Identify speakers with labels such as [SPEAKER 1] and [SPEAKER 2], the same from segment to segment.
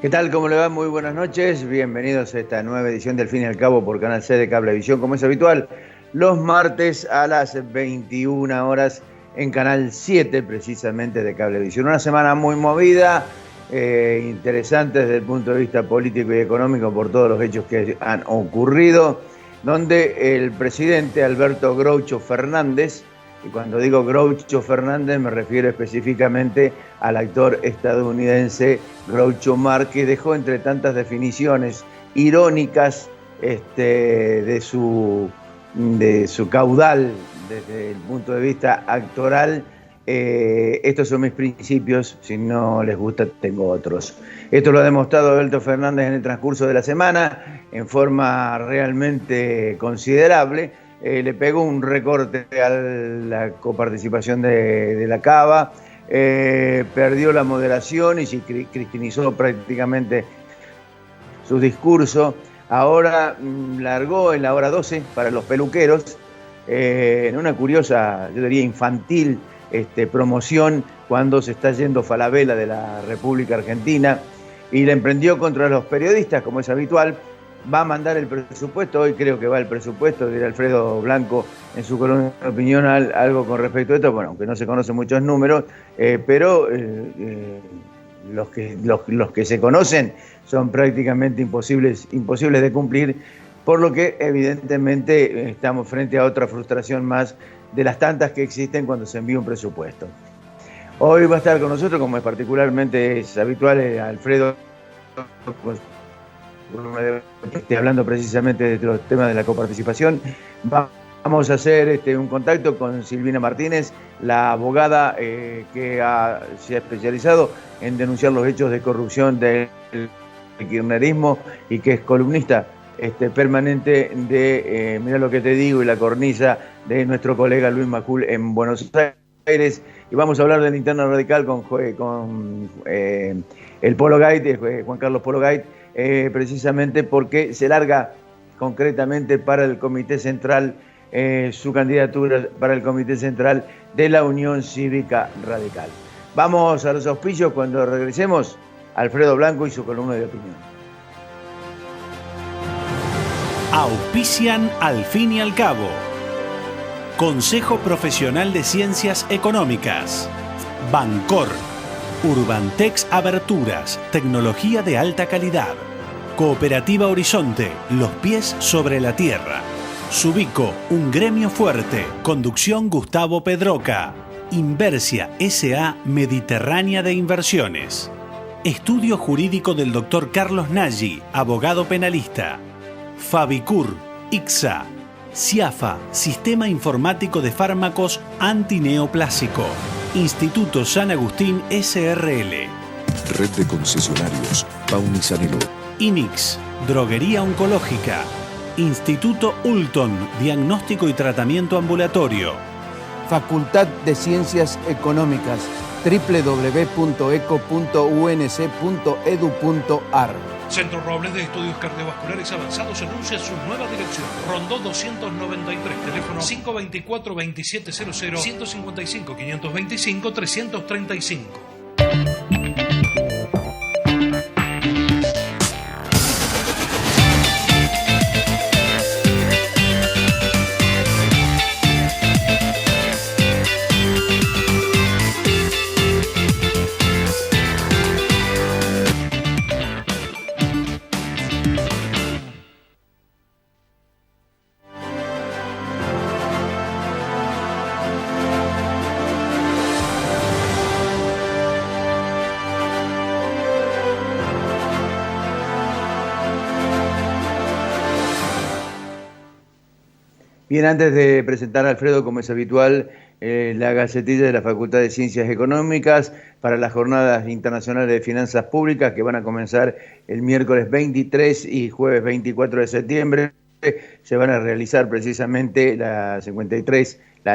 [SPEAKER 1] ¿Qué tal? ¿Cómo le va? Muy buenas noches. Bienvenidos a esta nueva edición del Fin y al Cabo por Canal C de Cablevisión, como es habitual, los martes a las 21 horas en Canal 7, precisamente, de Cablevisión. Una semana muy movida, interesante desde el punto de vista político y económico por todos los hechos que han ocurrido, donde el presidente Alberto Groucho Fernández, y cuando digo Groucho Fernández me refiero específicamente al actor estadounidense Groucho Marx, que dejó entre tantas definiciones irónicas de su caudal desde el punto de vista actoral. Estos son mis principios, si no les gusta tengo otros. Esto lo ha demostrado Alberto Fernández en el transcurso de la semana en forma realmente considerable. Le pegó un recorte a la coparticipación de la Cava, perdió la moderación y se cristinizó prácticamente su discurso. Ahora largó en la hora 12 para los peluqueros, en una curiosa, yo diría infantil, promoción cuando se está yendo Falabella de la República Argentina, y la emprendió contra los periodistas, como es habitual. Va a mandar el presupuesto, hoy creo que va el presupuesto, dirá Alfredo Blanco en su columna de opinión algo con respecto a esto, bueno, aunque no se conocen muchos números, pero los que se conocen son prácticamente imposibles de cumplir, por lo que evidentemente estamos frente a otra frustración más de las tantas que existen cuando se envía un presupuesto. Hoy va a estar con nosotros, como es particularmente es habitual, Alfredo, hablando precisamente de los temas de la coparticipación. Vamos a hacer un contacto con Silvina Martínez, la abogada que se ha especializado en denunciar los hechos de corrupción del kirchnerismo y que es columnista permanente de Mirá lo que te digo y la cornisa de nuestro colega Luis Majul en Buenos Aires. Y vamos a hablar de la interna radical con el Polo Gait, Juan Carlos Polo Gait, precisamente porque se larga concretamente para el Comité Central, su candidatura para el Comité Central de la Unión Cívica Radical. Vamos a los auspicios cuando regresemos. Alfredo Blanco y su columna de opinión.
[SPEAKER 2] Auspician Al Fin y al Cabo. Consejo Profesional de Ciencias Económicas. Bancor. Urbantex Aberturas, tecnología de alta calidad. Cooperativa Horizonte, los pies sobre la tierra. Subico, un gremio fuerte. Conducción Gustavo Pedroca. Inversia S.A. Mediterránea de Inversiones. Estudio jurídico del Dr. Carlos Nagy, abogado penalista. Fabicur, ICSA. CIAFA, Sistema Informático de Fármacos Antineoplásico. Instituto San Agustín S.R.L.
[SPEAKER 3] Red de concesionarios Paunisanelo.
[SPEAKER 2] INIX, Droguería Oncológica. Instituto Ulton, Diagnóstico y Tratamiento Ambulatorio.
[SPEAKER 4] Facultad de Ciencias Económicas, www.eco.unc.edu.ar.
[SPEAKER 5] Centro Robles de Estudios Cardiovasculares Avanzados anuncia su nueva dirección. Rondó 293, teléfono 524-2700, 155-525-335.
[SPEAKER 1] Bien, antes de presentar a Alfredo, como es habitual, la gacetilla de la Facultad de Ciencias Económicas para las Jornadas Internacionales de Finanzas Públicas que van a comenzar el miércoles 23 y jueves 24 de septiembre. Se van a realizar precisamente la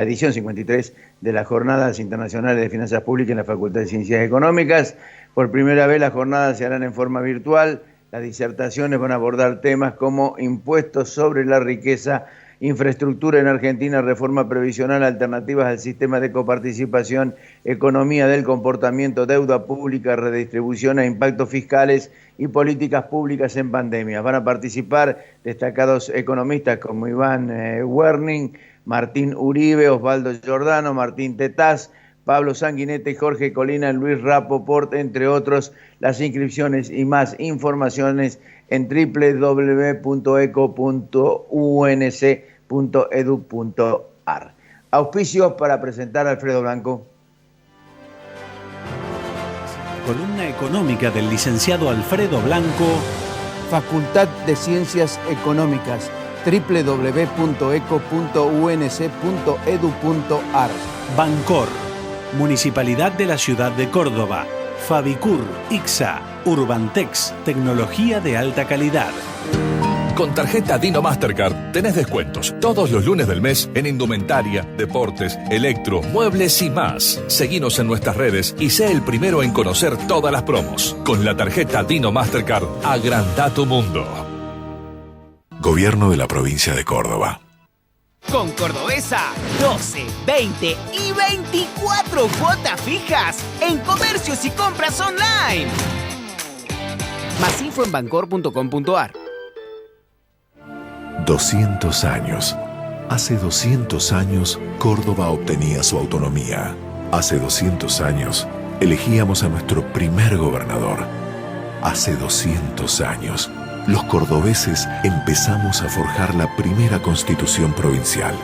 [SPEAKER 1] edición 53 de las Jornadas Internacionales de Finanzas Públicas en la Facultad de Ciencias Económicas. Por primera vez las jornadas se harán en forma virtual. Las disertaciones van a abordar temas como impuestos sobre la riqueza, infraestructura en Argentina, reforma previsional, alternativas al sistema de coparticipación, economía del comportamiento, deuda pública, redistribución e impactos fiscales y políticas públicas en pandemia. Van a participar destacados economistas como Iván Werning, Martín Uribe, Osvaldo Giordano, Martín Tetaz, Pablo Sanguinete, Jorge Colina, Luis Rapoport, entre otros. Las inscripciones y más informaciones en www.eco.unc.edu.ar. Auspicios para presentar a Alfredo Blanco.
[SPEAKER 2] Columna económica del licenciado Alfredo Blanco.
[SPEAKER 4] Facultad de Ciencias Económicas, www.eco.unc.edu.ar.
[SPEAKER 2] Bancor, Municipalidad de la Ciudad de Córdoba. Fabicur, ICSA, Urbantex, tecnología de alta calidad.
[SPEAKER 6] Con tarjeta Dino Mastercard tenés descuentos todos los lunes del mes en indumentaria, deportes, electro, muebles y más. Seguinos en nuestras redes y sé el primero en conocer todas las promos. Con la tarjeta Dino Mastercard, agranda tu mundo.
[SPEAKER 3] Gobierno de la provincia de Córdoba.
[SPEAKER 7] Con Cordobesa, 12, 20 y 24 cuotas fijas en comercios y compras online. Más info en bancor.com.ar.
[SPEAKER 3] 200 años. Hace 200 años, Córdoba obtenía su autonomía. Hace 200 años, elegíamos a nuestro primer gobernador. Hace 200 años, los cordobeses empezamos a forjar la primera constitución provincial.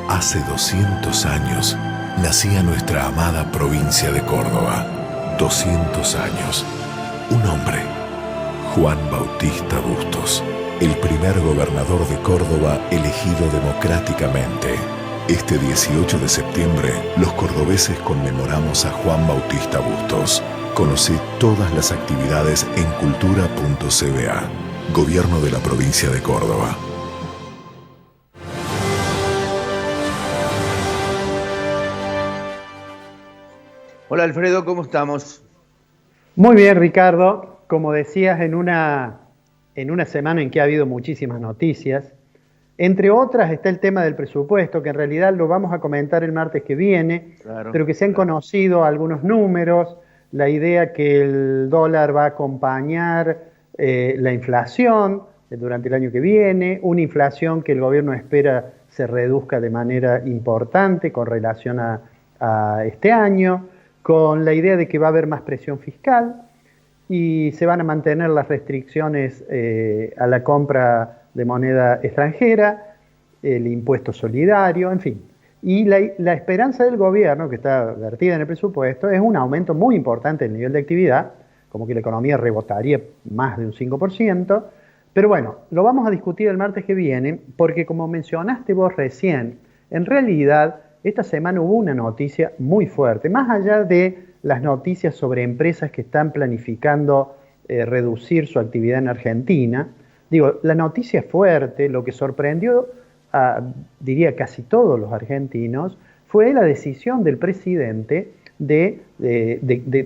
[SPEAKER 3] Hace 200 años, nacía nuestra amada provincia de Córdoba. 200 años. Un hombre, Juan Bautista Bustos, el primer gobernador de Córdoba elegido democráticamente. Este 18 de septiembre, los cordobeses conmemoramos a Juan Bautista Bustos. Conoce todas las actividades en cultura.cba. Gobierno de la provincia de Córdoba.
[SPEAKER 1] Hola Alfredo, ¿cómo estamos?
[SPEAKER 8] Muy bien, Ricardo. Como decías, en una semana en que ha habido muchísimas noticias, entre otras está el tema del presupuesto, que en realidad lo vamos a comentar el martes que viene, claro, pero que se han conocido algunos números, la idea que el dólar va a acompañar la inflación durante el año que viene, una inflación que el gobierno espera se reduzca de manera importante con relación a este año, con la idea de que va a haber más presión fiscal y se van a mantener las restricciones a la compra de moneda extranjera, el impuesto solidario, en fin. Y la esperanza del gobierno, que está vertida en el presupuesto, es un aumento muy importante del nivel de actividad, como que la economía rebotaría más de un 5%, pero bueno, lo vamos a discutir el martes que viene, porque como mencionaste vos recién, en realidad esta semana hubo una noticia muy fuerte, más allá de las noticias sobre empresas que están planificando reducir su actividad en Argentina. Digo, la noticia fuerte, lo que sorprendió diría casi todos los argentinos, fue la decisión del presidente de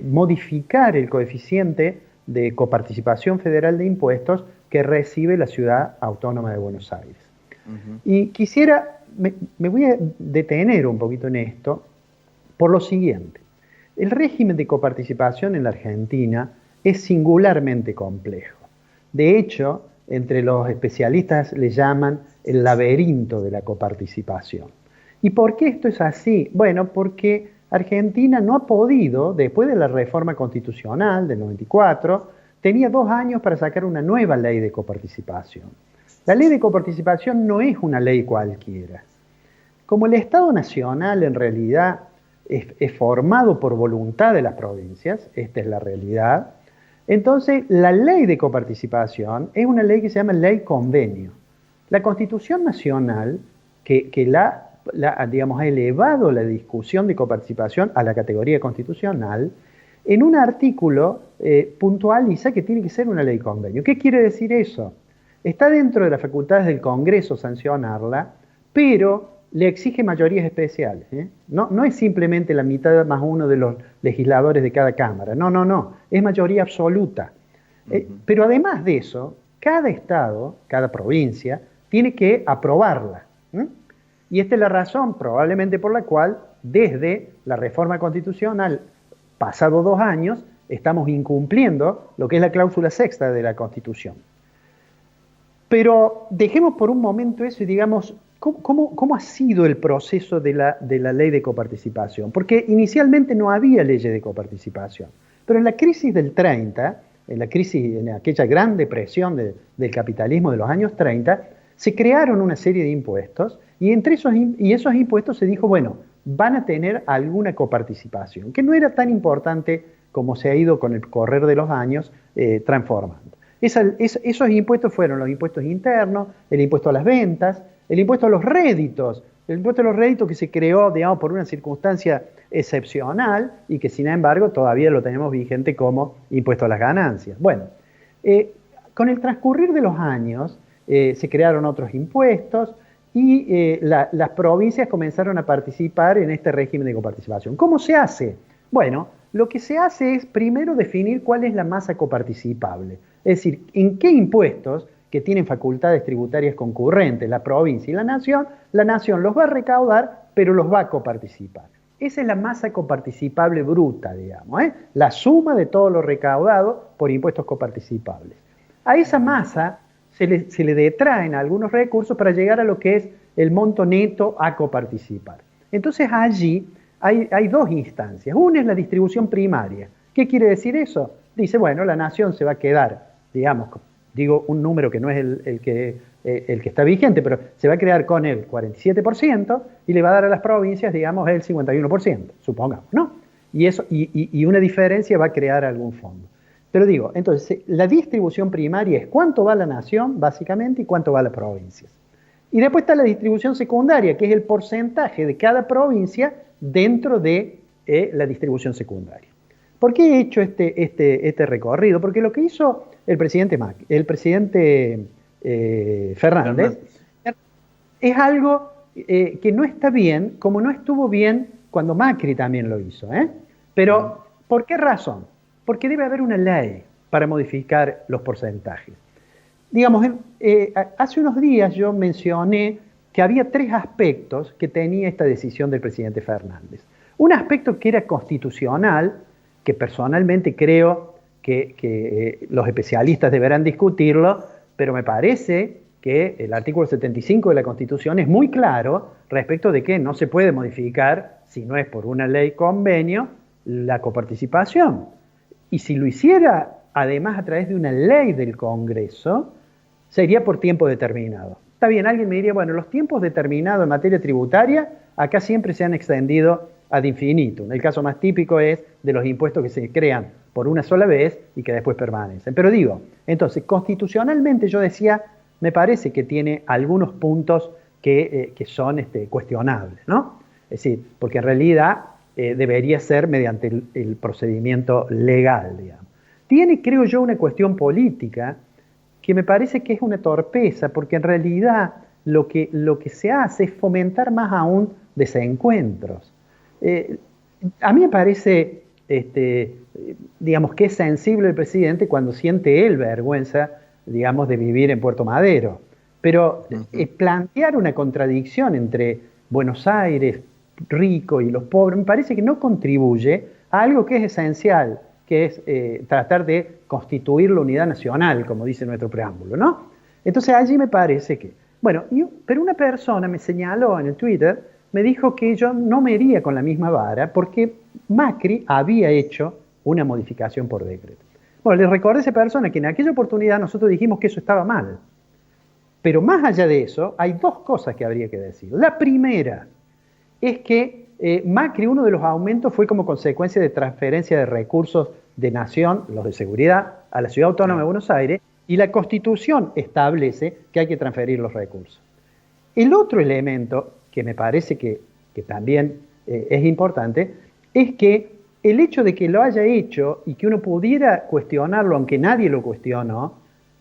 [SPEAKER 8] modificar el coeficiente de coparticipación federal de impuestos que recibe la Ciudad Autónoma de Buenos Aires. Uh-huh. Y quisiera, me voy a detener un poquito en esto por lo siguiente. El régimen de coparticipación en la Argentina es singularmente complejo. De hecho, entre los especialistas le llaman el laberinto de la coparticipación. ¿Y por qué esto es así? Bueno, porque Argentina no ha podido, después de la reforma constitucional del 94, tenía 2 años para sacar una nueva ley de coparticipación. La ley de coparticipación no es una ley cualquiera. Como el Estado Nacional en realidad es formado por voluntad de las provincias, esta es la realidad, entonces la ley de coparticipación es una ley que se llama ley convenio. La Constitución Nacional, que digamos, ha elevado la discusión de coparticipación a la categoría constitucional, en un artículo puntualiza que tiene que ser una ley convenio. ¿Qué quiere decir eso? Está dentro de las facultades del Congreso sancionarla, pero le exige mayorías especiales. No es simplemente la mitad más uno de los legisladores de cada cámara. No. Es mayoría absoluta. Pero además de eso, cada estado, cada provincia, tiene que aprobarla. Y esta es la razón probablemente por la cual desde la reforma constitucional, pasado 2 años, estamos incumpliendo lo que es la cláusula sexta de la Constitución. Pero dejemos por un momento eso y digamos, ¿cómo ha sido el proceso de la ley de coparticipación? Porque inicialmente no había leyes de coparticipación, pero en la crisis del 30, en aquella gran depresión del capitalismo de los años 30, se crearon una serie de impuestos y entre esos impuestos se dijo, bueno, van a tener alguna coparticipación, que no era tan importante como se ha ido con el correr de los años transformando. Esos impuestos fueron los impuestos internos, el impuesto a las ventas, el impuesto a los réditos, el impuesto a los réditos que se creó, digamos, por una circunstancia excepcional y que sin embargo todavía lo tenemos vigente como impuesto a las ganancias. Bueno, con el transcurrir de los años se crearon otros impuestos y las provincias comenzaron a participar en este régimen de coparticipación. ¿Cómo se hace? Bueno, lo que se hace es primero definir cuál es la masa coparticipable, es decir, en qué impuestos que tienen facultades tributarias concurrentes, la provincia y la nación los va a recaudar, pero los va a coparticipar. Esa es la masa coparticipable bruta, digamos, la suma de todo lo recaudado por impuestos coparticipables. A esa masa se le detraen algunos recursos para llegar a lo que es el monto neto a coparticipar. Entonces allí hay 2 instancias. Una es la distribución primaria. ¿Qué quiere decir eso? Dice, bueno, la nación se va a quedar, digamos, digo un número que no es el que está vigente, pero se va a quedar con el 47% y le va a dar a las provincias, digamos, el 51%, supongamos, ¿no? Y una diferencia va a crear algún fondo. Pero digo, entonces, la distribución primaria es cuánto va a la nación, básicamente, y cuánto va a las provincias. Y después está la distribución secundaria, que es el porcentaje de cada provincia dentro de la distribución secundaria. ¿Por qué he hecho este recorrido? Porque lo que hizo el presidente Fernández es algo que no está bien, como no estuvo bien cuando Macri también lo hizo. Pero, ¿por qué razón? Porque debe haber una ley para modificar los porcentajes. Digamos, hace unos días yo mencioné que había 3 aspectos que tenía esta decisión del presidente Fernández. Un aspecto que era constitucional, que personalmente creo que los especialistas deberán discutirlo, pero me parece que el artículo 75 de la Constitución es muy claro respecto de que no se puede modificar, si no es por una ley convenio, la coparticipación. Y si lo hiciera, además, a través de una ley del Congreso, sería por tiempo determinado. Está bien, alguien me diría, bueno, los tiempos determinados en materia tributaria acá siempre se han extendido ad infinitum. El caso más típico es de los impuestos que se crean por una sola vez y que después permanecen. Pero digo, entonces, constitucionalmente yo decía, me parece que tiene algunos puntos que son cuestionables, ¿no? Es decir, porque en realidad debería ser mediante el procedimiento legal, digamos. Tiene, creo yo, una cuestión política que me parece que es una torpeza, porque en realidad lo que se hace es fomentar más aún desencuentros. A mí me parece, digamos, que es sensible el presidente cuando siente él vergüenza, digamos, de vivir en Puerto Madero. Pero plantear una contradicción entre Buenos Aires, rico, y los pobres, me parece que no contribuye a algo que es esencial, que es tratar de constituir la unidad nacional, como dice nuestro preámbulo, ¿no? Entonces allí me parece que... Bueno, pero una persona me señaló en el Twitter, me dijo que yo no me iría con la misma vara porque Macri había hecho una modificación por decreto. Bueno, le recordé a esa persona que en aquella oportunidad nosotros dijimos que eso estaba mal. Pero más allá de eso, hay 2 cosas que habría que decir. La primera es que Macri, uno de los aumentos fue como consecuencia de transferencia de recursos de nación, los de seguridad, a la Ciudad Autónoma de Buenos Aires, y la Constitución establece que hay que transferir los recursos. El otro elemento, que me parece que también es importante, es que el hecho de que lo haya hecho y que uno pudiera cuestionarlo, aunque nadie lo cuestionó,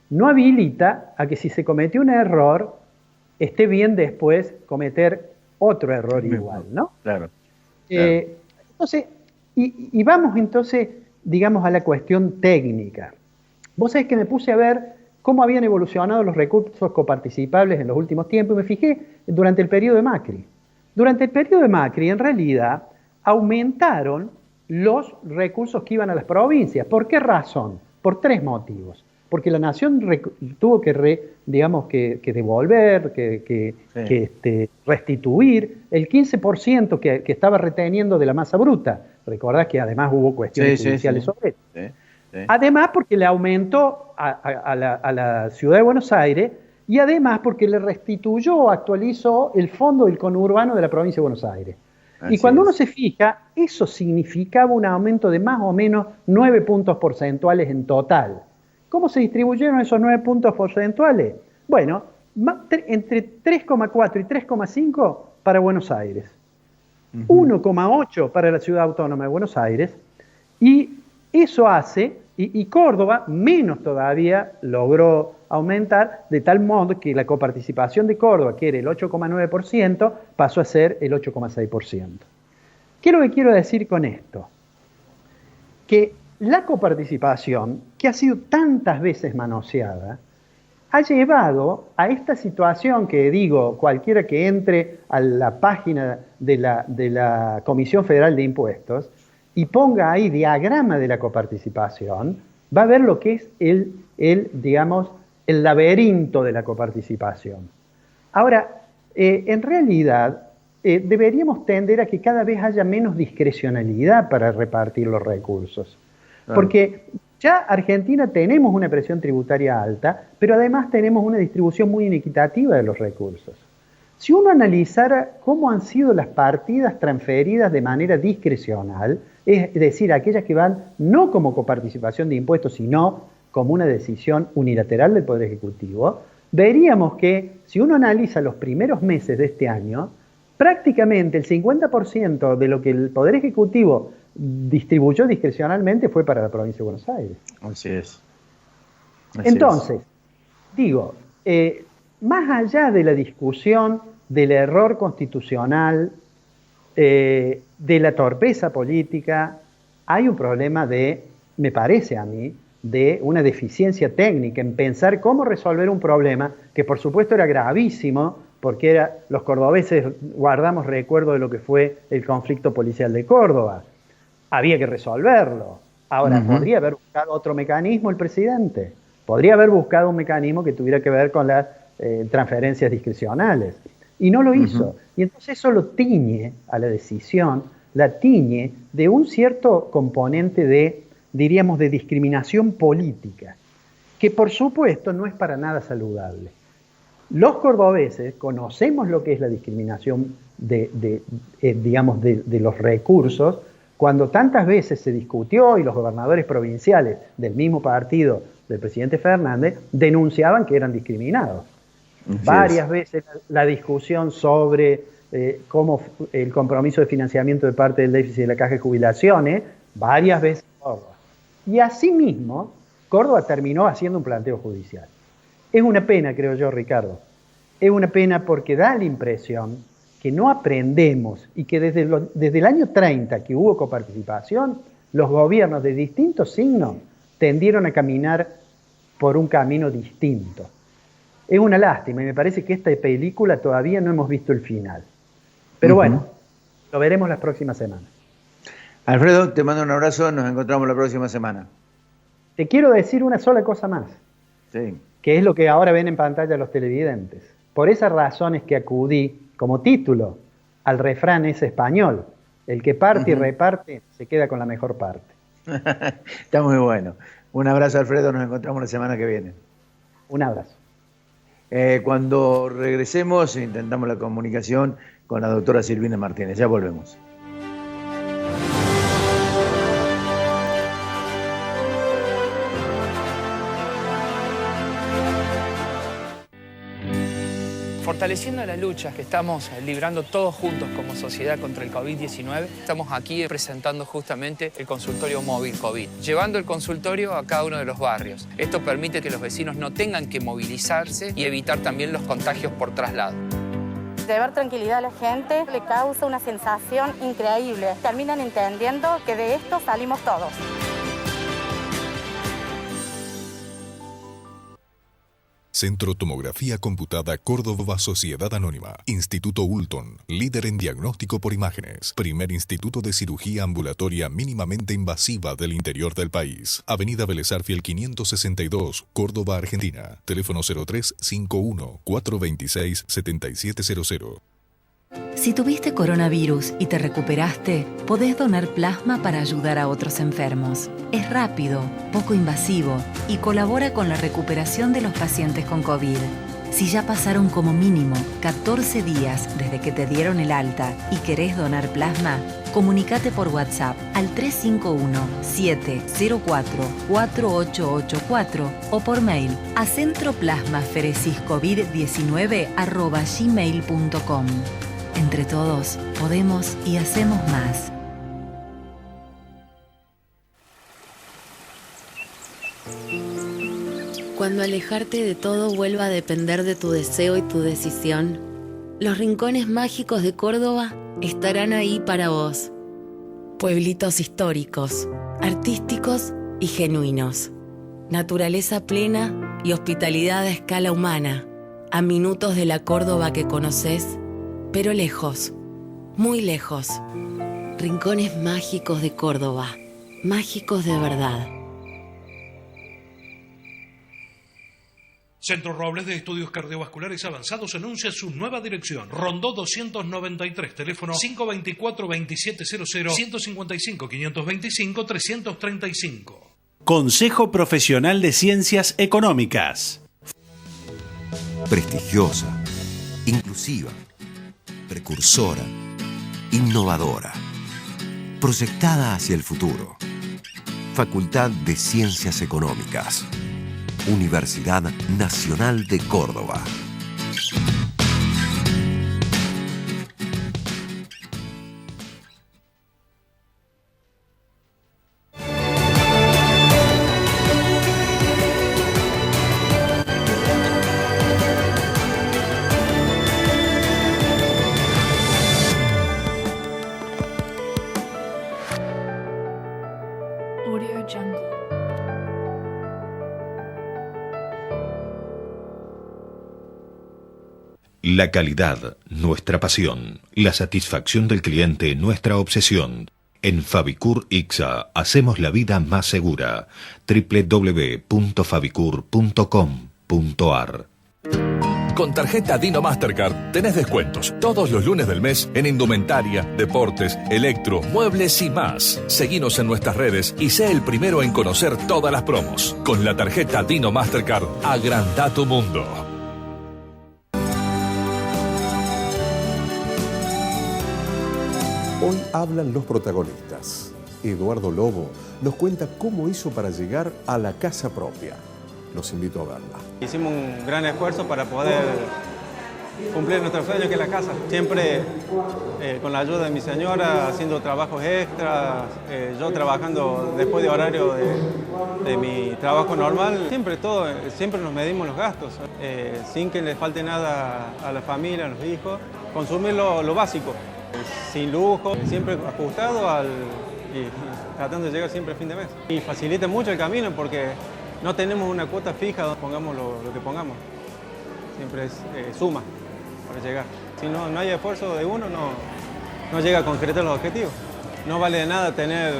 [SPEAKER 8] no habilita a que si se cometió un error, esté bien después cometer otro error igual, ¿no?
[SPEAKER 1] Claro.
[SPEAKER 8] Entonces, y vamos entonces, digamos, a la cuestión técnica. Vos sabés que me puse a ver cómo habían evolucionado los recursos coparticipables en los últimos tiempos y me fijé durante el periodo de Macri. Durante el periodo de Macri, en realidad, aumentaron los recursos que iban a las provincias. ¿Por qué razón? Por 3 motivos. Porque la nación tuvo que devolver, restituir el 15% que estaba reteniendo de la masa bruta. Recordás que además hubo cuestiones judiciales sobre eso. Además porque le aumentó a la ciudad de Buenos Aires y además porque le restituyó, actualizó el fondo del conurbano de la provincia de Buenos Aires. Y cuando uno se fija, eso significaba un aumento de más o menos 9 puntos porcentuales en total. ¿Cómo se distribuyeron esos 9 puntos porcentuales? Bueno, entre 3,4 y 3,5 para Buenos Aires, 1,8 para la Ciudad Autónoma de Buenos Aires, y eso hace, y Córdoba menos todavía logró aumentar, de tal modo que la coparticipación de Córdoba, que era el 8,9%, pasó a ser el 8,6%. ¿Qué es lo que quiero decir con esto? Que la coparticipación, que ha sido tantas veces manoseada, ha llevado a esta situación que digo, cualquiera que entre a la página de la Comisión Federal de Impuestos y ponga ahí diagrama de la coparticipación, va a ver lo que es el laberinto de la coparticipación. Ahora, en realidad, deberíamos tender a que cada vez haya menos discrecionalidad para repartir los recursos. Porque ya Argentina tenemos una presión tributaria alta, pero además tenemos una distribución muy inequitativa de los recursos. Si uno analizara cómo han sido las partidas transferidas de manera discrecional, es decir, aquellas que van no como coparticipación de impuestos, sino como una decisión unilateral del Poder Ejecutivo, veríamos que si uno analiza los primeros meses de este año, prácticamente el 50% de lo que el Poder Ejecutivo distribuyó discrecionalmente fue para la provincia de Buenos Aires.
[SPEAKER 1] Así es.
[SPEAKER 8] Entonces, digo, más allá de la discusión del error constitucional, de la torpeza política, hay un problema me parece a mí, de una deficiencia técnica en pensar cómo resolver un problema que por supuesto era gravísimo, porque los cordobeses guardamos recuerdo de lo que fue el conflicto policial de Córdoba. Había que resolverlo. Ahora, ¿podría haber buscado otro mecanismo el presidente? Podría haber buscado un mecanismo que tuviera que ver con las transferencias discrecionales. Y no lo hizo. Y entonces eso lo tiñe a la decisión, la tiñe de un cierto componente de discriminación política, que por supuesto no es para nada saludable. Los cordobeses conocemos lo que es la discriminación de los recursos, cuando tantas veces se discutió y los gobernadores provinciales del mismo partido del presidente Fernández denunciaban que eran discriminados. Varias veces la discusión sobre cómo el compromiso de financiamiento de parte del déficit de la Caja de Jubilaciones, varias veces en Córdoba. Y asimismo, Córdoba terminó haciendo un planteo judicial. Es una pena, creo yo, Ricardo. Es una pena porque da la impresión que no aprendemos y que desde el año 30 que hubo coparticipación, los gobiernos de distintos signos tendieron a caminar por un camino distinto. Es una lástima y me parece que esta película todavía no hemos visto el final. Pero bueno, lo veremos las próximas semanas.
[SPEAKER 1] Alfredo, te mando un abrazo, nos encontramos la próxima semana.
[SPEAKER 8] Te quiero decir una sola cosa más, que es lo que ahora ven en pantalla los televidentes. Por esas razones que acudí como título al refrán ese español, el que parte y reparte se queda con la mejor parte.
[SPEAKER 1] Está muy bueno. Un abrazo, Alfredo, nos encontramos la semana que viene.
[SPEAKER 8] Un abrazo.
[SPEAKER 1] Cuando regresemos intentamos la comunicación con la doctora Silvina Martínez. Ya volvemos.
[SPEAKER 9] Fortaleciendo las luchas que estamos librando todos juntos como sociedad contra el COVID-19, estamos aquí presentando justamente el consultorio móvil COVID, llevando el consultorio a cada uno de los barrios. Esto permite que los vecinos no tengan que movilizarse y evitar también los contagios por traslado.
[SPEAKER 10] Llevar tranquilidad a la gente le causa una sensación increíble. Terminan entendiendo que de esto salimos todos.
[SPEAKER 3] Centro Tomografía Computada Córdoba Sociedad Anónima. Instituto Ulton, líder en diagnóstico por imágenes. Primer instituto de cirugía ambulatoria mínimamente invasiva del interior del país. Avenida Vélez Arfiel 562, Córdoba, Argentina. Teléfono 0351 426 7700.
[SPEAKER 11] Si tuviste coronavirus y te recuperaste, podés donar plasma para ayudar a otros enfermos. Es rápido, poco invasivo y colabora con la recuperación de los pacientes con COVID. Si ya pasaron como mínimo 14 días desde que te dieron el alta y querés donar plasma, comunicate por WhatsApp al 351-704-4884 o por mail a centroplasmaferesiscovid19@gmail.com. Entre todos, podemos y hacemos más. Cuando alejarte de todo vuelva a depender de tu deseo y tu decisión, los rincones mágicos de Córdoba estarán ahí para vos. Pueblitos históricos, artísticos y genuinos. Naturaleza plena y hospitalidad a escala humana. A minutos de la Córdoba que conocés, pero lejos, muy lejos. Rincones mágicos de Córdoba, mágicos de verdad.
[SPEAKER 5] Centro Robles de Estudios Cardiovasculares Avanzados anuncia su nueva dirección. Rondó 293, teléfono 524-2700, 155-525-335.
[SPEAKER 2] Consejo Profesional de Ciencias Económicas.
[SPEAKER 12] Prestigiosa, inclusiva, precursora, innovadora, proyectada hacia el futuro. Facultad de Ciencias Económicas. Universidad Nacional de Córdoba.
[SPEAKER 13] La calidad, nuestra pasión. La satisfacción del cliente, nuestra obsesión. En Fabicur Ixa hacemos la vida más segura. www.fabicur.com.ar.
[SPEAKER 6] Con tarjeta Dino Mastercard tenés descuentos todos los lunes del mes en indumentaria, deportes, electro, muebles y más. Seguinos en nuestras redes y sé el primero en conocer todas las promos. Con la tarjeta Dino Mastercard, agranda tu mundo.
[SPEAKER 14] Hoy hablan los protagonistas. Eduardo Lobo nos cuenta cómo hizo para llegar a la casa propia. Los invito a verla.
[SPEAKER 15] Hicimos un gran esfuerzo para poder cumplir nuestro sueño, que es la casa. Siempre con la ayuda de mi señora, haciendo trabajos extras, yo trabajando después de horario de mi trabajo normal. Siempre nos medimos los gastos, sin que le falte nada a la familia, a los hijos. Consumir lo básico. Sin lujo, siempre ajustado y tratando de llegar siempre a fin de mes. Y facilita mucho el camino porque no tenemos una cuota fija donde pongamos lo que pongamos. Siempre es suma para llegar. Si no hay esfuerzo de uno, no llega a concretar los objetivos. No vale de nada tener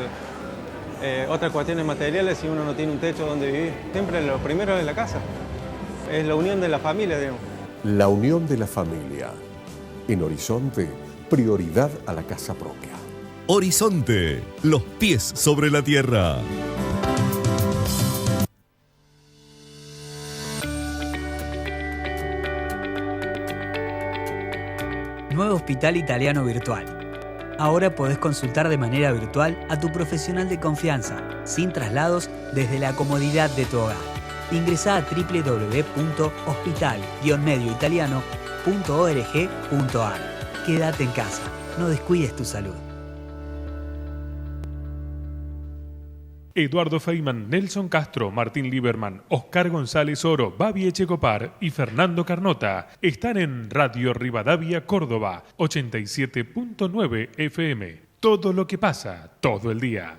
[SPEAKER 15] otras cuestiones materiales si uno no tiene un techo donde vivir. Siempre lo primero es la casa. Es la unión de la familia, digamos.
[SPEAKER 14] La unión de la familia. En Horizonte, prioridad a la casa propia.
[SPEAKER 16] Horizonte, los pies sobre la tierra.
[SPEAKER 17] Nuevo Hospital Italiano Virtual. Ahora podés consultar de manera virtual a tu profesional de confianza, sin traslados, desde la comodidad de tu hogar. Ingresá a www.hospital-medioitaliano.org.ar. Quédate en casa, no descuides tu salud.
[SPEAKER 18] Eduardo Feynman, Nelson Castro, Martín Lieberman, Oscar González Oro, Babi Echecopar y Fernando Carnota están en Radio Rivadavia Córdoba, 87.9 FM. Todo lo que pasa, todo el día.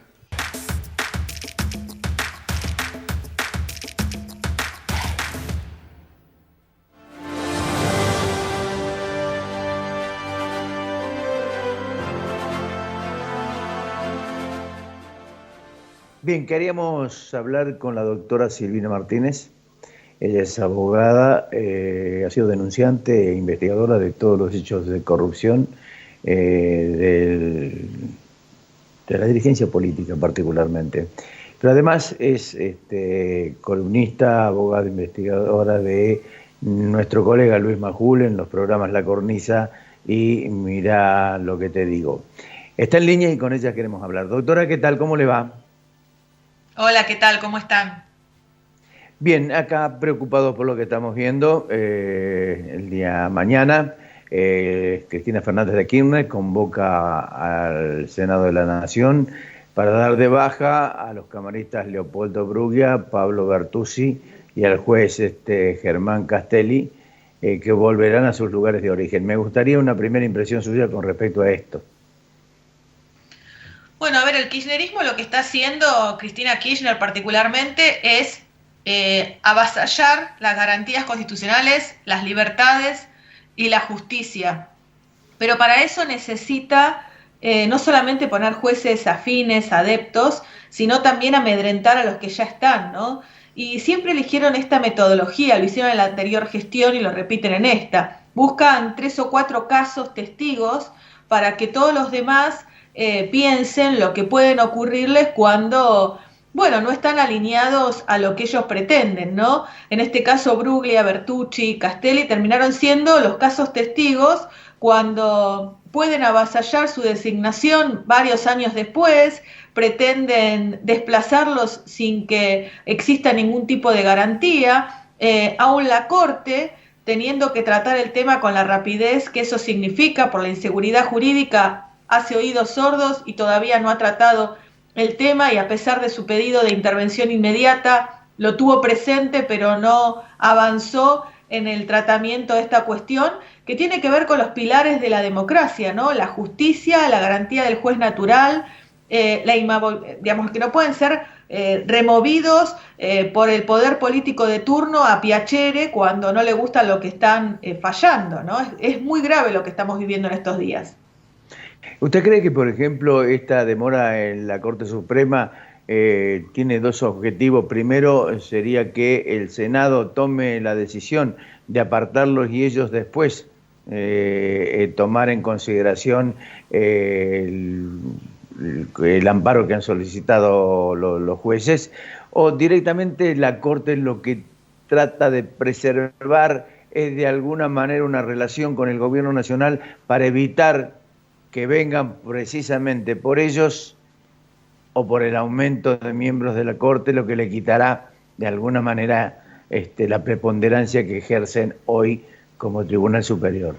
[SPEAKER 1] Bien, queríamos hablar con la doctora Silvina Martínez. Ella es abogada, ha sido denunciante e investigadora de todos los hechos de corrupción de la dirigencia política particularmente. Pero además es columnista, abogada, investigadora de nuestro colega Luis Majul en los programas La Cornisa y Mirá lo que te digo. Está en línea y con ella queremos hablar. Doctora, ¿qué tal? ¿Cómo le va?
[SPEAKER 19] Hola, ¿qué tal? ¿Cómo están?
[SPEAKER 1] Bien, acá preocupados por lo que estamos viendo. El día mañana, Cristina Fernández de Kirchner convoca al Senado de la Nación para dar de baja a los camaristas Leopoldo Bruglia, Pablo Bertuzzi y al juez Germán Castelli, que volverán a sus lugares de origen. Me gustaría una primera impresión suya con respecto a esto.
[SPEAKER 19] Bueno, a ver, el kirchnerismo lo que está haciendo, Cristina Kirchner particularmente, es avasallar las garantías constitucionales, las libertades y la justicia. Pero para eso necesita no solamente poner jueces afines, adeptos, sino también amedrentar a los que ya están, ¿no? Y siempre eligieron esta metodología, lo hicieron en la anterior gestión y lo repiten en esta. Buscan 3 o 4 casos testigos para que todos los demás piensen lo que pueden ocurrirles cuando, bueno, no están alineados a lo que ellos pretenden, ¿no? En este caso, Bruglia, Bertucci, Castelli terminaron siendo los casos testigos cuando pueden avasallar su designación varios años después, pretenden desplazarlos sin que exista ningún tipo de garantía, aún la Corte, teniendo que tratar el tema con la rapidez que eso significa por la inseguridad jurídica, hace oídos sordos y todavía no ha tratado el tema, y a pesar de su pedido de intervención inmediata, lo tuvo presente pero no avanzó en el tratamiento de esta cuestión que tiene que ver con los pilares de la democracia, ¿no? La justicia, la garantía del juez natural, digamos que no pueden ser removidos por el poder político de turno a piacere cuando no le gusta lo que están fallando, ¿no? Es muy grave lo que estamos viviendo en estos días.
[SPEAKER 1] ¿Usted cree que, por ejemplo, esta demora en la Corte Suprema tiene 2 objetivos? Primero sería que el Senado tome la decisión de apartarlos y ellos después tomar en consideración el amparo que han solicitado los jueces, o directamente la Corte lo que trata de preservar es de alguna manera una relación con el gobierno nacional para evitar que vengan precisamente por ellos o por el aumento de miembros de la Corte, lo que le quitará de alguna manera la preponderancia que ejercen hoy como Tribunal Superior?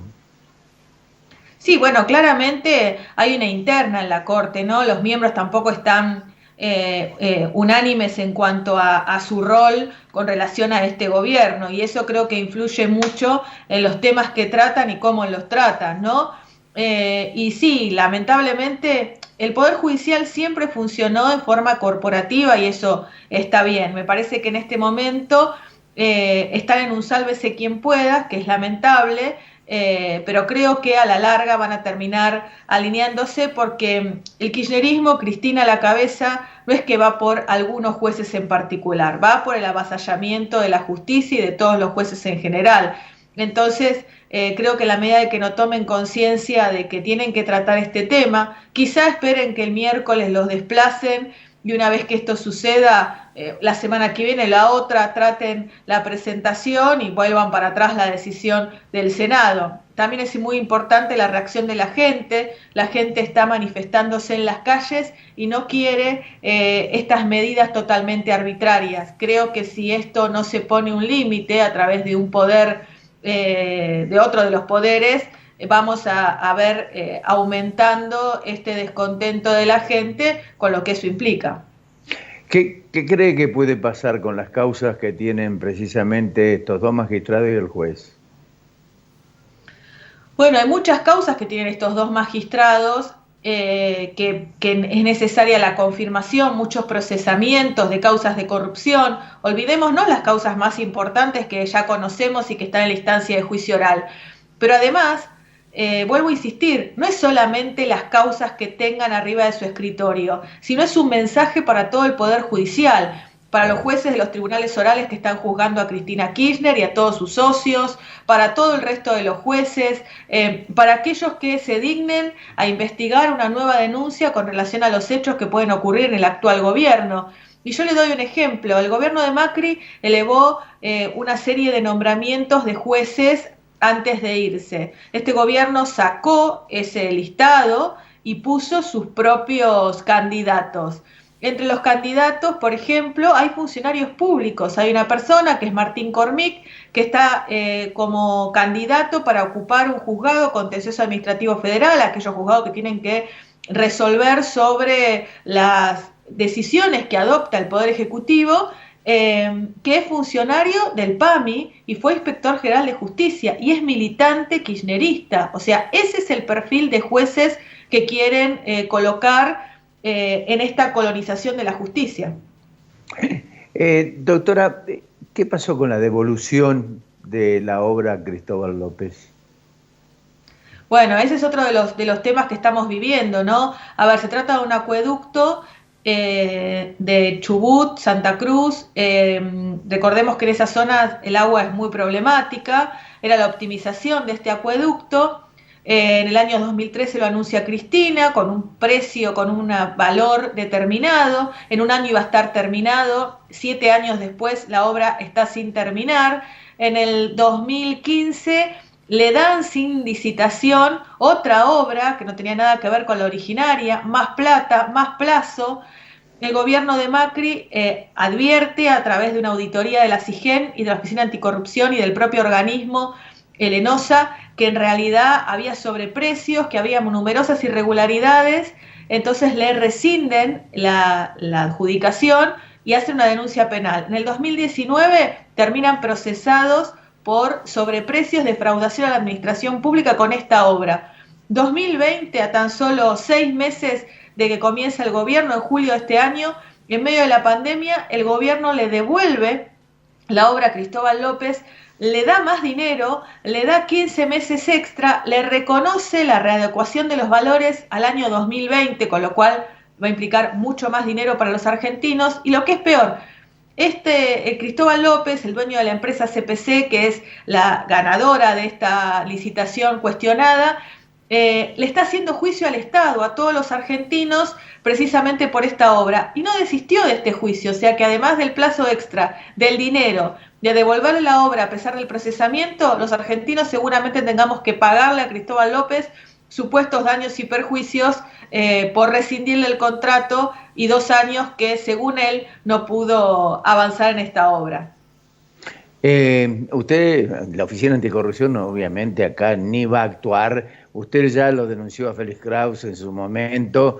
[SPEAKER 19] Sí, bueno, claramente hay una interna en la Corte, ¿no? Los miembros tampoco están unánimes en cuanto a su rol con relación a este gobierno, y eso creo que influye mucho en los temas que tratan y cómo los tratan, ¿no? Y sí, lamentablemente el Poder Judicial siempre funcionó de forma corporativa y eso está bien. Me parece que en este momento están en un sálvese quien pueda, que es lamentable, pero creo que a la larga van a terminar alineándose porque el kirchnerismo, Cristina a la cabeza, no es que va por algunos jueces en particular, va por el avasallamiento de la justicia y de todos los jueces en general. Entonces, creo que a la medida de que no tomen conciencia de que tienen que tratar este tema, quizá esperen que el miércoles los desplacen y una vez que esto suceda, la semana que viene, la otra, traten la presentación y vuelvan para atrás la decisión del Senado. También es muy importante la reacción de la gente está manifestándose en las calles y no quiere estas medidas totalmente arbitrarias. Creo que si esto no se pone un límite a través de un poder de otro de los poderes, vamos a ver aumentando este descontento de la gente con lo que eso implica.
[SPEAKER 1] ¿Qué cree que puede pasar con las causas que tienen precisamente estos 2 magistrados y el juez?
[SPEAKER 19] Bueno, hay muchas causas que tienen estos 2 magistrados, que es necesaria la confirmación, muchos procesamientos de causas de corrupción. Olvidémonos las causas más importantes que ya conocemos y que están en la instancia de juicio oral. Pero además, vuelvo a insistir, no es solamente las causas que tengan arriba de su escritorio, sino es un mensaje para todo el Poder Judicial, para los jueces de los tribunales orales que están juzgando a Cristina Kirchner y a todos sus socios, para todo el resto de los jueces, para aquellos que se dignen a investigar una nueva denuncia con relación a los hechos que pueden ocurrir en el actual gobierno. Y yo le doy un ejemplo. El gobierno de Macri elevó una serie de nombramientos de jueces antes de irse. Este gobierno sacó ese listado y puso sus propios candidatos. Entre los candidatos, por ejemplo, hay funcionarios públicos. Hay una persona que es Martín Cormic, que está como candidato para ocupar un juzgado contencioso administrativo federal, aquellos juzgados que tienen que resolver sobre las decisiones que adopta el Poder Ejecutivo, que es funcionario del PAMI y fue inspector general de justicia y es militante kirchnerista. O sea, ese es el perfil de jueces que quieren colocar en esta colonización de la justicia.
[SPEAKER 1] Doctora, ¿qué pasó con la devolución de la obra Cristóbal López?
[SPEAKER 19] Bueno, ese es otro de los temas que estamos viviendo, ¿no? A ver, se trata de un acueducto de Chubut, Santa Cruz. Recordemos que en esa zona el agua es muy problemática. Era la optimización de este acueducto. En el año 2013 lo anuncia Cristina con un precio, con un valor determinado. En un año iba a estar terminado. 7 años después la obra está sin terminar. En el 2015 le dan sin licitación otra obra que no tenía nada que ver con la originaria, más plata, más plazo. El gobierno de Macri advierte a través de una auditoría de la SIGEN y de la Oficina Anticorrupción y del propio organismo, el ENOSA, que en realidad había sobreprecios, que había numerosas irregularidades. Entonces le rescinden la adjudicación y hacen una denuncia penal. En el 2019 terminan procesados por sobreprecios, defraudación a la administración pública con esta obra. 2020, a tan solo 6 meses de que comienza el gobierno, en julio de este año, en medio de la pandemia, el gobierno le devuelve la obra a Cristóbal López, le da más dinero, le da 15 meses extra, le reconoce la readecuación de los valores al año 2020, con lo cual va a implicar mucho más dinero para los argentinos, y lo que es peor, Cristóbal López, el dueño de la empresa CPC, que es la ganadora de esta licitación cuestionada, le está haciendo juicio al Estado, a todos los argentinos, precisamente por esta obra, y no desistió de este juicio. O sea que además del plazo extra, del dinero, de devolverle la obra a pesar del procesamiento, los argentinos seguramente tengamos que pagarle a Cristóbal López supuestos daños y perjuicios por rescindirle el contrato y 2 años que, según él, no pudo avanzar en esta obra.
[SPEAKER 1] Usted, la Oficina Anticorrupción, obviamente acá ni va a actuar. Usted ya lo denunció a Félix Kraus en su momento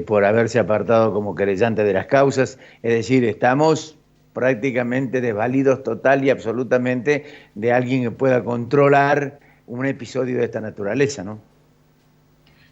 [SPEAKER 1] por haberse apartado como querellante de las causas. Es decir, estamos prácticamente desvalidos total y absolutamente de alguien que pueda controlar un episodio de esta naturaleza, ¿no?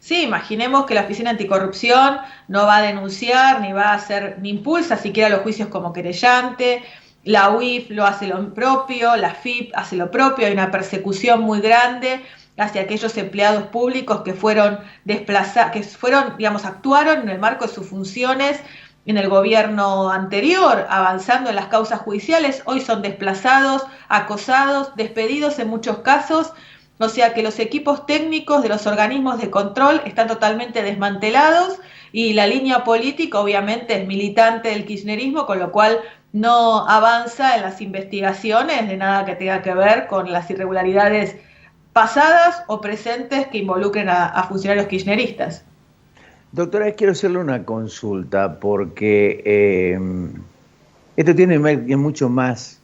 [SPEAKER 19] Sí, imaginemos que la Oficina Anticorrupción no va a denunciar, ni va a hacer, ni impulsa siquiera los juicios como querellante. La UIF lo hace lo propio, la FIP hace lo propio, hay una persecución muy grande hacia aquellos empleados públicos que fueron desplazados, que fueron, digamos, actuaron en el marco de sus funciones en el gobierno anterior, avanzando en las causas judiciales, hoy son desplazados, acosados, despedidos en muchos casos. O sea que los equipos técnicos de los organismos de control están totalmente desmantelados y la línea política obviamente es militante del kirchnerismo, con lo cual no avanza en las investigaciones de nada que tenga que ver con las irregularidades pasadas o presentes que involucren a funcionarios kirchneristas.
[SPEAKER 1] Doctora, quiero hacerle una consulta porque esto tiene mucho más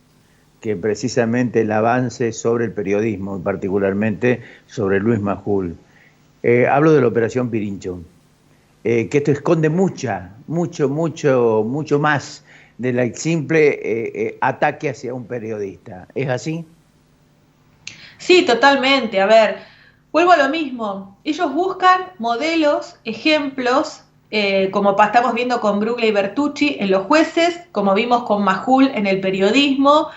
[SPEAKER 1] que precisamente el avance sobre el periodismo, y particularmente sobre Luis Majul. Hablo de la Operación Pirincho, que esto esconde mucho más del simple ataque hacia un periodista. ¿Es así?
[SPEAKER 19] Sí, totalmente. A ver, vuelvo a lo mismo. Ellos buscan modelos, ejemplos, como estamos viendo con Bruglia y Bertucci en los jueces, como vimos con Majul en el periodismo,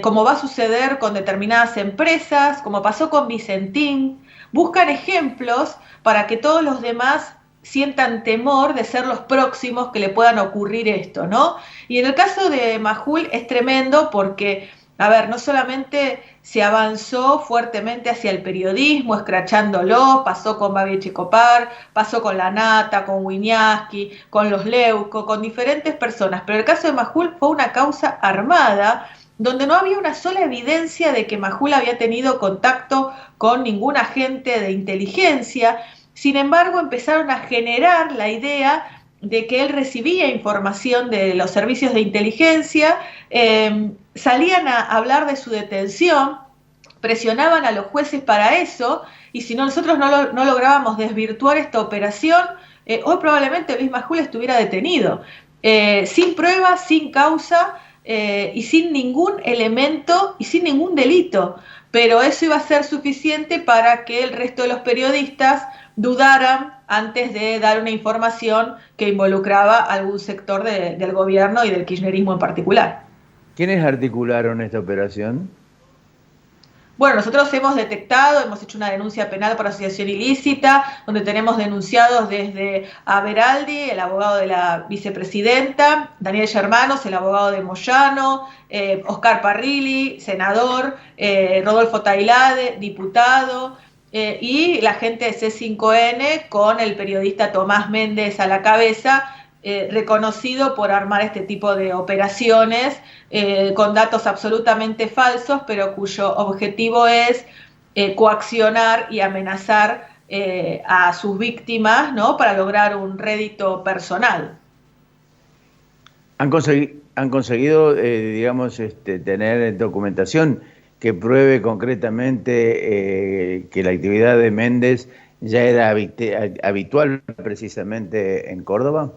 [SPEAKER 19] como va a suceder con determinadas empresas, como pasó con Vicentín. Buscan ejemplos para que todos los demás sientan temor de ser los próximos que le puedan ocurrir esto, ¿no? Y en el caso de Majul es tremendo porque, a ver, no solamente se avanzó fuertemente hacia el periodismo, escrachándolo, pasó con Babi Echecopar, pasó con La Nata, con Wiñaski, con los Leuco, con diferentes personas, pero el caso de Majul fue una causa armada, donde no había una sola evidencia de que Majul había tenido contacto con ningún agente de inteligencia. Sin embargo, empezaron a generar la idea de que él recibía información de los servicios de inteligencia, salían a hablar de su detención, presionaban a los jueces para eso, y si nosotros no lográbamos desvirtuar esta operación, hoy probablemente Luis Majul estuviera detenido, sin pruebas, sin causa, y sin ningún elemento y sin ningún delito, pero eso iba a ser suficiente para que el resto de los periodistas dudaran antes de dar una información que involucraba a algún sector del gobierno y del kirchnerismo en particular.
[SPEAKER 1] ¿Quiénes articularon esta operación?
[SPEAKER 19] Bueno, nosotros hemos hecho una denuncia penal por asociación ilícita, donde tenemos denunciados desde Aberaldi, el abogado de la vicepresidenta, Daniel Germanos, el abogado de Moyano, Oscar Parrilli, senador, Rodolfo Tailade, diputado, y la gente de C5N con el periodista Tomás Méndez a la cabeza, reconocido por armar este tipo de operaciones con datos absolutamente falsos, pero cuyo objetivo es coaccionar y amenazar a sus víctimas, ¿no?, para lograr un rédito personal.
[SPEAKER 1] ¿Han conseguido digamos, tener documentación que pruebe concretamente que la actividad de Méndez ya era habitual precisamente en Córdoba?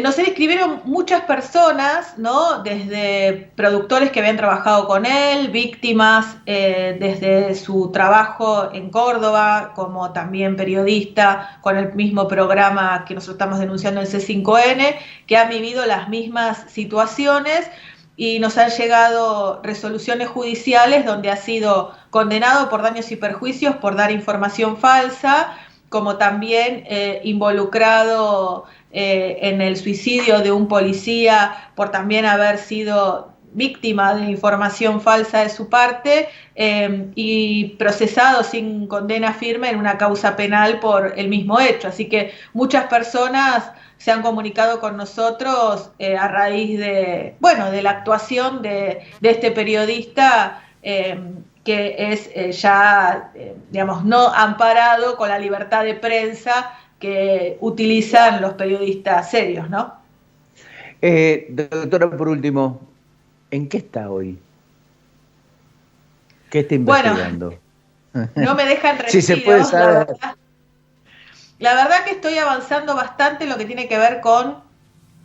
[SPEAKER 19] Nos escribieron muchas personas, ¿no?, desde productores que habían trabajado con él, víctimas desde su trabajo en Córdoba, como también periodista con el mismo programa que nosotros estamos denunciando en C5N, que han vivido las mismas situaciones, y nos han llegado resoluciones judiciales donde ha sido condenado por daños y perjuicios por dar información falsa, como también involucrado en el suicidio de un policía por también haber sido víctima de información falsa de su parte, y procesado sin condena firme en una causa penal por el mismo hecho. Así que muchas personas se han comunicado con nosotros a raíz de la actuación de este periodista, que es digamos, no amparado con la libertad de prensa que utilizan los periodistas serios, ¿no?
[SPEAKER 1] Doctora, por último, ¿en qué está hoy? ¿Qué está investigando?
[SPEAKER 19] Bueno, no me dejan respiro.
[SPEAKER 1] Si se puede saber.
[SPEAKER 19] La verdad que estoy avanzando bastante en lo que tiene que ver con